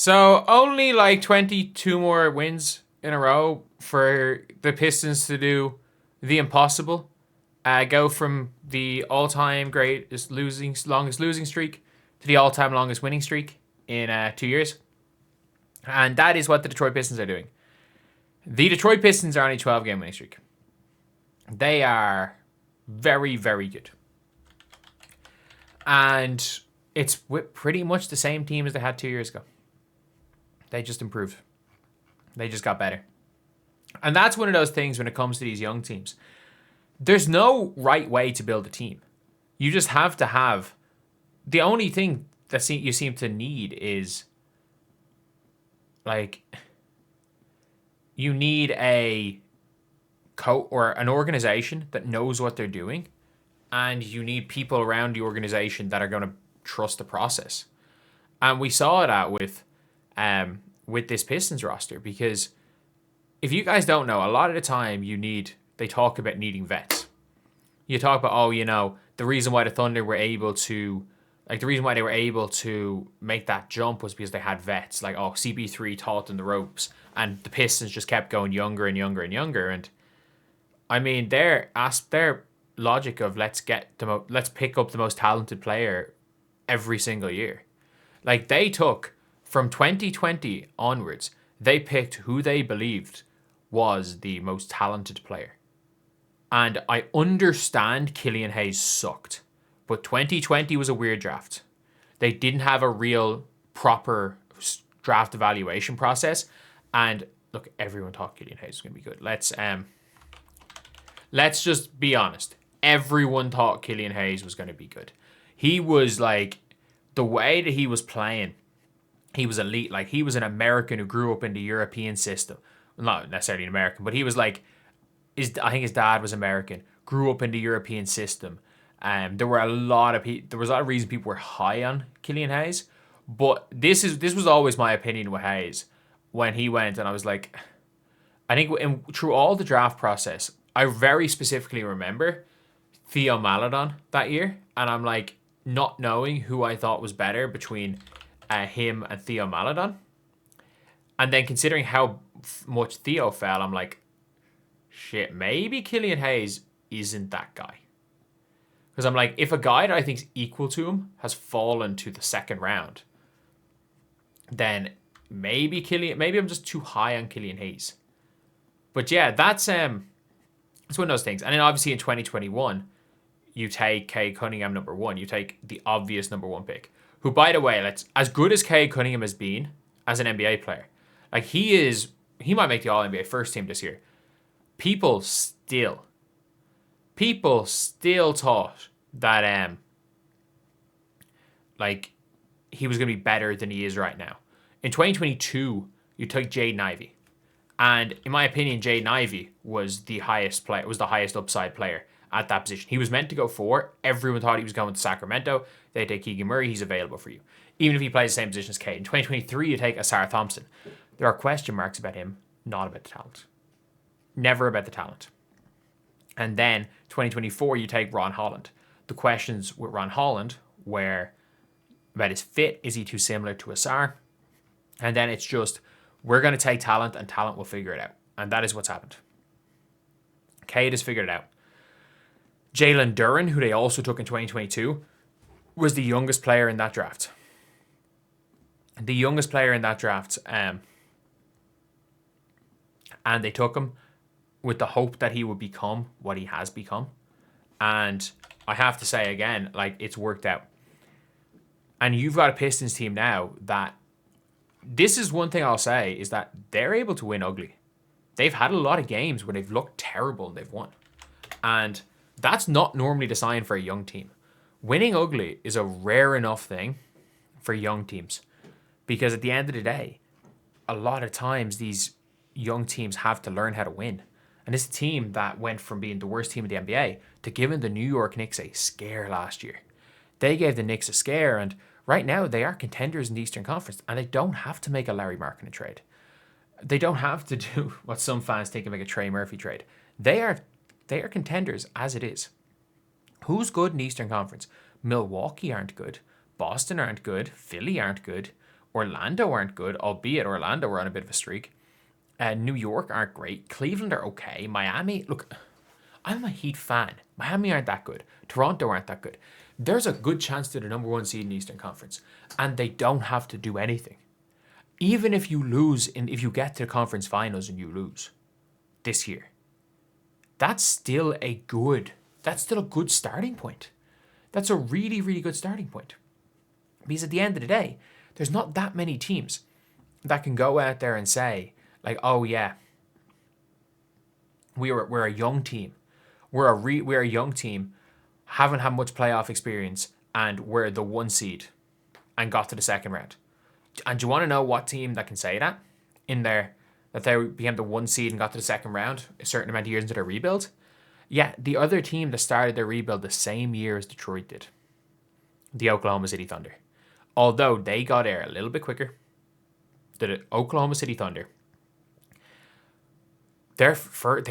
So only like 22 more wins in a row for the Pistons to do the impossible. Go from the all-time longest losing streak to the all-time longest winning streak in 2 years. And that is what the Detroit Pistons are doing. The Detroit Pistons are on a 12-game winning streak. They are very, very good. And it's with pretty much the same team as they had 2 years ago. They just improved. They just got better. And that's one of those things when it comes to these young teams. There's no right way to build a team. You just have to have... The only thing that you seem to need is... like... You need a or an organization that knows what they're doing. And you need people around the organization that are going to trust the process. And we saw that with this Pistons roster, because if you guys don't know, a lot of the time they talk about needing vets. You talk about, the reason why the Thunder were able to, the reason why they were able to make that jump was because they had vets. Like, CP3 taught them the ropes, and the Pistons just kept going younger and younger and younger. And I mean, their logic of let's pick up the most talented player every single year. Like, they took from 2020 onwards, they picked who they believed was the most talented player. And I understand Killian Hayes sucked, but 2020 was a weird draft. They didn't have a real proper draft evaluation process. And look, everyone thought Killian Hayes was going to be good. Let's just be honest. Everyone thought Killian Hayes was going to be good. He was like, the way that he was playing, he was elite. Like, he was an American who grew up in the European system. Not necessarily an American, but he was like, I think his dad was American, grew up in the European system. There was a lot of reasons people were high on Killian Hayes, but this was always my opinion with Hayes when he went, and I was like, I think through all the draft process, I very specifically remember Theo Maledon that year, and I'm like, not knowing who I thought was better between him and Theo Maledon, and then considering how much Theo fell, I'm like, shit, maybe Killian Hayes isn't that guy. Because I'm like, if a guy that I think's equal to him has fallen to the second round, then maybe I'm just too high on Killian Hayes. But yeah, that's one of those things. And then obviously in 2021, you take Cade Cunningham number 1. You take the obvious number 1 pick. Who, by the way, as good as Cade Cunningham has been as an NBA player, like he might make the All NBA first team this year. People still thought that he was going to be better than he is right now. In 2022, you took Jaden Ivey, and in my opinion, Jaden Ivey was the highest upside player at that position. He was meant to go 4. Everyone thought he was going to Sacramento. They take Keegan Murray. He's available for you, even if he plays the same position as Cade. In 2023, you take Asar Thompson. There are question marks about him, not about the talent. Never about the talent. And then 2024, you take Ron Holland. The questions with Ron Holland were about his fit. Is he too similar to Asar? And then it's just, we're going to take talent and talent will figure it out. And that is what's happened. Cade has figured it out. Jalen Duren, who they also took in 2022, was the youngest player in that draft. And they took him with the hope that he would become what he has become. And I have to say again, it's worked out. And you've got a Pistons team now that, this is one thing I'll say, is that they're able to win ugly. They've had a lot of games where they've looked terrible and they've won. And that's not normally the sign for a young team. Winning ugly is a rare enough thing for young teams. Because at the end of the day, a lot of times these young teams have to learn how to win. And this team that went from being the worst team in the NBA to giving the New York Knicks a scare last year. They gave the Knicks a scare, and right now they are contenders in the Eastern Conference, and they don't have to make a Larry Markkinen trade. They don't have to do what some fans think of, like a Trey Murphy trade. They are contenders as it is. Who's good in the Eastern Conference? Milwaukee aren't good. Boston aren't good. Philly aren't good. Orlando aren't good, albeit Orlando were on a bit of a streak. New York aren't great. Cleveland are okay. Miami, look, I'm a Heat fan. Miami aren't that good. Toronto aren't that good. There's a good chance they're the number one seed in the Eastern Conference, and they don't have to do anything. Even if you lose, if you get to the conference finals and you lose this year, that's still a good starting point. That's a really, really good starting point. Because at the end of the day, there's not that many teams that can go out there and say, like, oh yeah, we're a young team. We're a young team, haven't had much playoff experience, and we're the one seed and got to the second round. And do you want to know what team that can say that in there, that they became the one seed and got to the second round a certain amount of years into their rebuild? Yeah, the other team that started their rebuild the same year as Detroit did, the Oklahoma City Thunder. Although they got there a little bit quicker, the Oklahoma City Thunder, they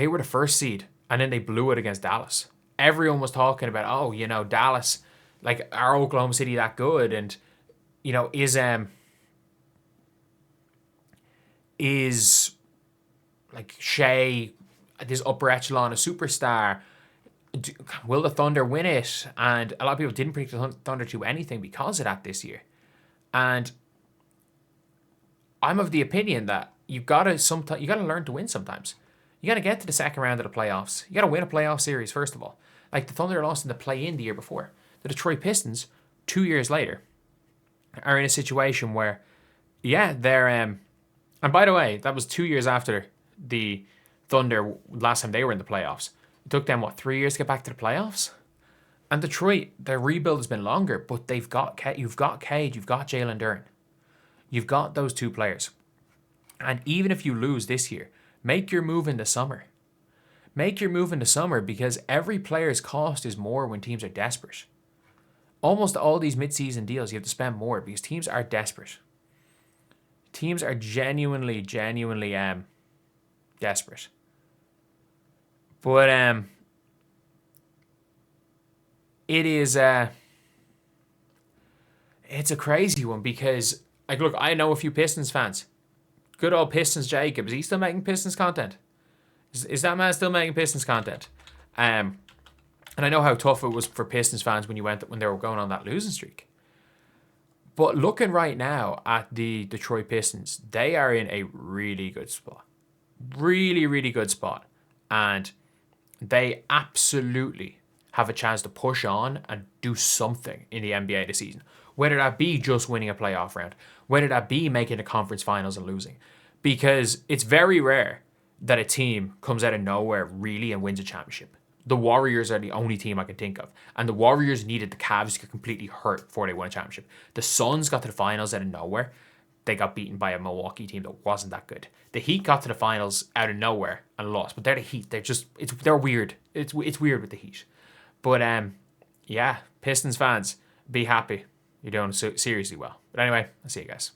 were the first seed, and then they blew it against Dallas. Everyone was talking about, oh, you know, Dallas, like, are Oklahoma City that good? And, you know, is like Shea this upper echelon a superstar? Will the Thunder win it? And a lot of people didn't predict the Thunder to anything because of that this year. And I'm of the opinion that you gotta learn to win sometimes. You gotta get to the second round of the playoffs. You gotta win a playoff series first of all. Like the Thunder lost in the play-in the year before. The Detroit Pistons, 2 years later, are in a situation where, yeah, they're and by the way, that was 2 years after the Thunder last time they were in the playoffs. It took them 3 years to get back to the playoffs. And Detroit, their rebuild has been longer, but you've got Cade, you've got Jalen Durant. You've got those two players. And even if you lose this year, make your move in the summer. Make your move in the summer, because every player's cost is more when teams are desperate. Almost all these mid-season deals, you have to spend more because teams are desperate. Teams are genuinely desperate. But it is it's a crazy one because, like, look, I know a few Pistons fans. Good old Pistons Jacob. Is he still making Pistons content? Is that man still making Pistons content? And I know how tough it was for Pistons fans when they were going on that losing streak. But looking right now at the Detroit Pistons, they are in a really good spot. Really, really good spot. And they absolutely have a chance to push on and do something in the NBA this season. Whether that be just winning a playoff round, whether that be making the conference finals and losing. Because it's very rare that a team comes out of nowhere really and wins a championship. The Warriors are the only team I can think of. And the Warriors needed the Cavs to get completely hurt before they won a championship. The Suns got to the finals out of nowhere. They got beaten by a Milwaukee team that wasn't that good. The Heat got to the finals out of nowhere and lost. But they're the Heat. They're weird. It's weird with the Heat. But yeah, Pistons fans, be happy. You're doing seriously well. But anyway, I'll see you guys.